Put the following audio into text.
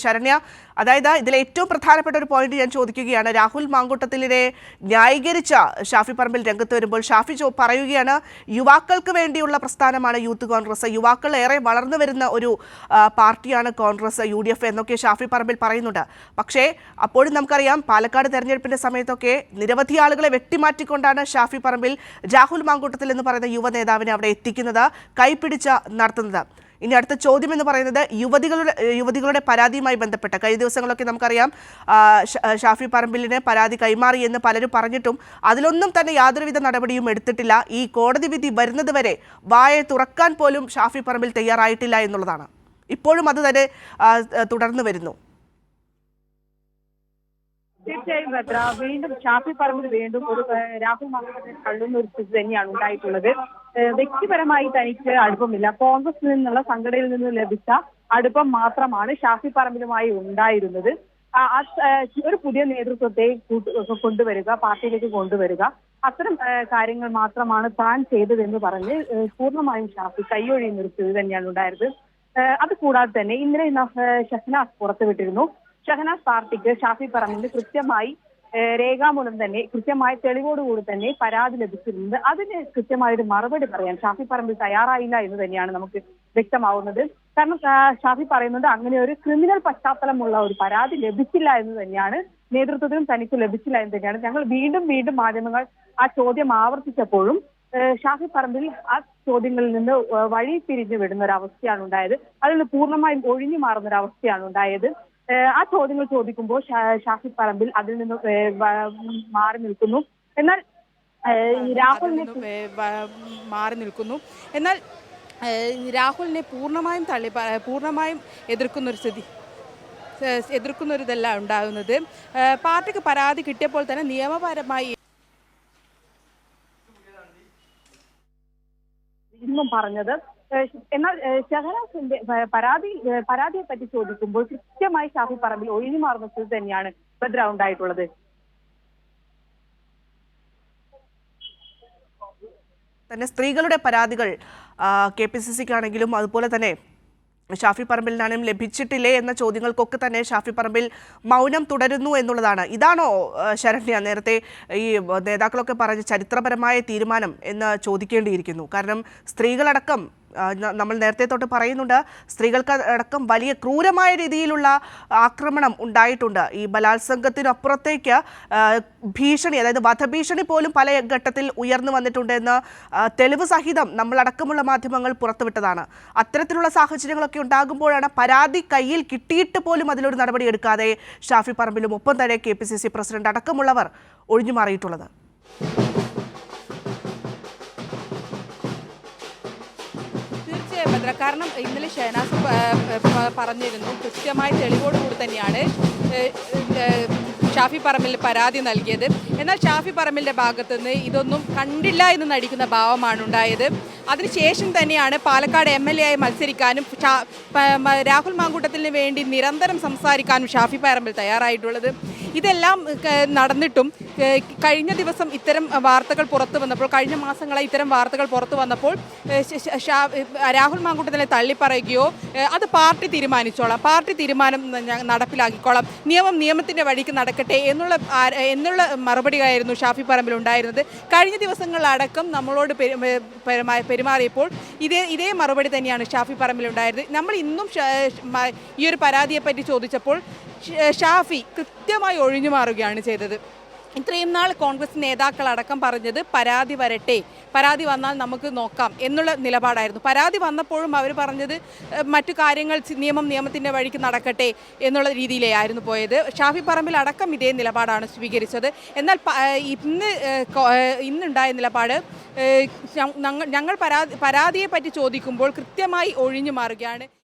ശരണ്യ, അതായത് ഇതിലെ ഏറ്റവും പ്രധാനപ്പെട്ട ഒരു പോയിന്റ് ഞാൻ ചോദിക്കുകയാണ്. രാഹുൽ മാങ്കൂട്ടത്തിലിനെ ന്യായീകരിച്ച ഷാഫി പറമ്പിൽ രംഗത്ത് വരുമ്പോൾ ഷാഫി പറയുകയാണ്, യുവാക്കൾക്ക് വേണ്ടിയുള്ള പ്രസ്ഥാനമാണ് യൂത്ത് കോൺഗ്രസ്, യുവാക്കൾ ഏറെ വളർന്നു വരുന്ന ഒരു പാർട്ടിയാണ് കോൺഗ്രസ്, UDF എന്നൊക്കെ ഷാഫി പറമ്പിൽ പറയുന്നുണ്ട്. പക്ഷേ അപ്പോഴും നമുക്കറിയാം, പാലക്കാട് തെരഞ്ഞെടുപ്പിന്റെ സമയത്തൊക്കെ നിരവധി ആളുകളെ വെട്ടിമാറ്റിക്കൊണ്ടാണ് ഷാഫി പറമ്പിൽ രാഹുൽ മാങ്കൂട്ടത്തിൽ എന്ന് പറയുന്ന യുവ നേതാവിനെ അവിടെ എത്തിക്കുന്നത്, കൈപിടിച്ച് നടത്തുന്നത്. ഇനി അടുത്ത ചോദ്യം എന്ന് പറയുന്നത് യുവതികളുടെ പരാതിയുമായി ബന്ധപ്പെട്ട കഴിഞ്ഞ ദിവസങ്ങളൊക്കെ നമുക്കറിയാം, ഷാഫി പറമ്പിലിന് പരാതി കൈമാറി എന്ന് പലരും പറഞ്ഞിട്ടും അതിലൊന്നും തന്നെ യാതൊരുവിധ നടപടിയും എടുത്തിട്ടില്ല. ഈ കോടതി വിധി വരുന്നത് വരെ വായ തുറക്കാൻ പോലും ഷാഫി പറമ്പിൽ തയ്യാറായിട്ടില്ല എന്നുള്ളതാണ്. ഇപ്പോഴും അത് തന്നെ തുടർന്നു വരുന്നു. തീർച്ചയായും ഭദ്ര, വീണ്ടും ഷാഫി പറമ്പിൽ വീണ്ടും ഒരു രാഹുൽ മാങ്കൂട്ടത്തിനെ തള്ളുന്ന ഒരു സ്ഥിതി തന്നെയാണ് ഉണ്ടായിട്ടുള്ളത്. വ്യക്തിപരമായി തനിക്ക് അടുപ്പമില്ല, കോൺഗ്രസിൽ നിന്നുള്ള സംഘടനയിൽ നിന്ന് ലഭിച്ച അടുപ്പം മാത്രമാണ് ഷാഫി പറമ്പിലുമായി ഉണ്ടായിരുന്നത്. ഒരു പുതിയ നേതൃത്വത്തെ കൊണ്ടുവരിക, പാർട്ടിയിലേക്ക് കൊണ്ടുവരിക, അത്തരം കാര്യങ്ങൾ മാത്രമാണ് താൻ ചെയ്തതെന്ന് പറഞ്ഞ് പൂർണ്ണമായും ഷാഫി കൈയൊഴിയുന്ന ഒരു സ്ഥിതി തന്നെയാണ് ഉണ്ടായത്. അതുകൂടാതെ തന്നെ ഇന്നലെ ഷഹനാസ് പുറത്തുവിട്ടിരുന്നു. ഷഹനാസ് പാർട്ടിക്ക് ഷാഫി പറമ്പിൽ കൃത്യമായി രേഖാമൂലം തന്നെ കൃത്യമായ തെളിവോടുകൂടി തന്നെ പരാതി ലഭിച്ചിരുന്നത്. അതിന് കൃത്യമായൊരു മറുപടി പറയാൻ ഷാഫി പറമ്പിൽ തയ്യാറായില്ല എന്ന് തന്നെയാണ് നമുക്ക് വ്യക്തമാവുന്നത്. കാരണം ഷാഫി പറയുന്നത് അങ്ങനെ ഒരു ക്രിമിനൽ പശ്ചാത്തലമുള്ള ഒരു പരാതി ലഭിച്ചില്ല എന്ന് തന്നെയാണ്, നേതൃത്വത്തിനും തനിക്ക് ലഭിച്ചില്ല എന്ന് തന്നെയാണ്. ഞങ്ങൾ വീണ്ടും വീണ്ടും മാധ്യമങ്ങൾ ആ ചോദ്യം ആവർത്തിച്ചപ്പോഴും ഷാഫി പറമ്പിൽ ആ ചോദ്യങ്ങളിൽ നിന്ന് വഴി പിരിഞ്ഞു വിടുന്ന ഒരു അവസ്ഥയാണ് ഉണ്ടായത്. അതിൽ നിന്ന് പൂർണ്ണമായും ഒഴിഞ്ഞു മാറുന്ന ഒരു അവസ്ഥയാണ് ഉണ്ടായത്. ആ ചോദ്യങ്ങൾ ചോദിക്കുമ്പോൾ ഷാഫി പറമ്പിൽ അതിൽ നിന്ന് മാറി നിൽക്കുന്നു. എന്നാൽ രാഹുലിനെ പൂർണ്ണമായും എതിർക്കുന്നൊരിതല്ല ഉണ്ടാകുന്നത്. പാർട്ടിക്ക് പരാതി കിട്ടിയപ്പോൾ തന്നെ നിയമപരമായി ഇന്നും പറഞ്ഞത്. എന്നാൽ ഷഹനാസിന്റെ പരാതിയെ പറ്റി ചോദിക്കുമ്പോൾ കൃത്യമായി ഷാഫി പറമ്പിൽ ഒഴിഞ്ഞു മാറുന്ന സ്ഥിതി തന്നെയാണ് ഭദ്ര ഉണ്ടായിട്ടുള്ളത്. തന്നെ സ്ത്രീകളുടെ പരാതികൾ KPCCക്കാണെങ്കിലും അതുപോലെ തന്നെ ഷാഫി പറമ്പിലിനാണെങ്കിലും ലഭിച്ചിട്ടില്ലേ എന്ന ചോദ്യങ്ങൾക്കൊക്കെ തന്നെ ഷാഫി പറമ്പിൽ മൗനം തുടരുന്നു എന്നുള്ളതാണ്. ഇതാണോ ശരണ്യ നേരത്തെ ഈ നേതാക്കളൊക്കെ പറഞ്ഞ ചരിത്രപരമായ തീരുമാനം എന്ന് ചോദിക്കേണ്ടിയിരിക്കുന്നു? കാരണം സ്ത്രീകളടക്കം നമ്മൾ നേരത്തെ തൊട്ട് പറയുന്നുണ്ട്, സ്ത്രീകൾക്ക് അടക്കം വലിയ ക്രൂരമായ രീതിയിലുള്ള ആക്രമണം ഉണ്ടായിട്ടുണ്ട്. ഈ ബലാത്സംഗത്തിനപ്പുറത്തേക്ക് ഭീഷണി, അതായത് വധഭീഷണി പോലും പല ഘട്ടത്തിൽ ഉയർന്നു വന്നിട്ടുണ്ട് എന്ന് തെളിവ് സഹിതം നമ്മളടക്കമുള്ള മാധ്യമങ്ങൾ പുറത്തുവിട്ടതാണ്. അത്തരത്തിലുള്ള സാഹചര്യങ്ങളൊക്കെ ഉണ്ടാകുമ്പോഴാണ് പരാതി കയ്യിൽ കിട്ടിയിട്ട് പോലും അതിലൊരു നടപടി എടുക്കാതെ ഷാഫി പറമ്പിലും ഒപ്പം തന്നെ KPCC പ്രസിഡന്റ് അടക്കമുള്ളവർ ഒഴിഞ്ഞു മാറിയിട്ടുള്ളത്. കാരണം ഇന്നലെ ഷഹനാസ് പറഞ്ഞിരുന്നു, കൃത്യമായ തെളിവോടുകൂടി തന്നെയാണ് ഷാഫി പറമ്പിൽ പരാതി നൽകിയത്. എന്നാൽ ഷാഫി പറമ്പിലിൻ്റെ ഭാഗത്തു നിന്ന് ഇതൊന്നും കണ്ടില്ല എന്ന് നടിക്കുന്ന ഭാവമാണ് ഉണ്ടായത്. അതിനുശേഷം തന്നെയാണ് പാലക്കാട് MLA ആയി മത്സരിക്കാനും രാഹുൽ മാങ്കൂട്ടത്തിന് വേണ്ടി നിരന്തരം സംസാരിക്കാനും ഷാഫി പറമ്പിൽ തയ്യാറായിട്ടുള്ളത്. ഇതെല്ലാം നടന്നിട്ടും കഴിഞ്ഞ ദിവസം ഇത്തരം വാർത്തകൾ പുറത്തു വന്നപ്പോൾ, കഴിഞ്ഞ മാസങ്ങളായി ഇത്തരം വാർത്തകൾ പുറത്തു വന്നപ്പോൾ രാഹുൽ മാങ്കൂട്ടത്തിനെ തള്ളിപ്പറയുകയോ അത് പാർട്ടി തീരുമാനിച്ചോളാം, പാർട്ടി തീരുമാനം നടപ്പിലാക്കിക്കോളാം, നിയമത്തിൻ്റെ വഴിക്ക് നടക്കട്ടെ എന്നുള്ള മറുപടിയായിരുന്നു ഷാഫി പറമ്പിൽ ഉണ്ടായിരുന്നത്. കഴിഞ്ഞ ദിവസങ്ങളടക്കം നമ്മളോട് പെരുമാറിയപ്പോൾ ഇതേ മറുപടി തന്നെയാണ് ഷാഫി പറമ്പിൽ ഉണ്ടായത്. നമ്മൾ ഇന്നും ഈ ഒരു പരാതിയെപ്പറ്റി ചോദിച്ചപ്പോൾ ഷാഫി കൃത്യമായി ഒഴിഞ്ഞു മാറുകയാണ് ചെയ്തത്. ഇത്രയും നാൾ കോൺഗ്രസ് നേതാക്കളടക്കം പറഞ്ഞത് പരാതി വരട്ടെ, പരാതി വന്നാൽ നമുക്ക് നോക്കാം എന്നുള്ള നിലപാടായിരുന്നു. പരാതി വന്നപ്പോഴും അവർ പറഞ്ഞത് മറ്റു കാര്യങ്ങൾ നിയമത്തിൻ്റെ വഴിക്ക് നടക്കട്ടെ എന്നുള്ള രീതിയിലായിരുന്നു പോയത്. ഷാഫി പറമ്പിൽ അടക്കം ഇതേ നിലപാടാണ് സ്വീകരിച്ചത്. എന്നാൽ ഇന്നുണ്ടായ നിലപാട്, ഞങ്ങൾ പരാതിയെ പറ്റി ചോദിക്കുമ്പോൾ കൃത്യമായി ഒഴിഞ്ഞു മാറുകയാണ്.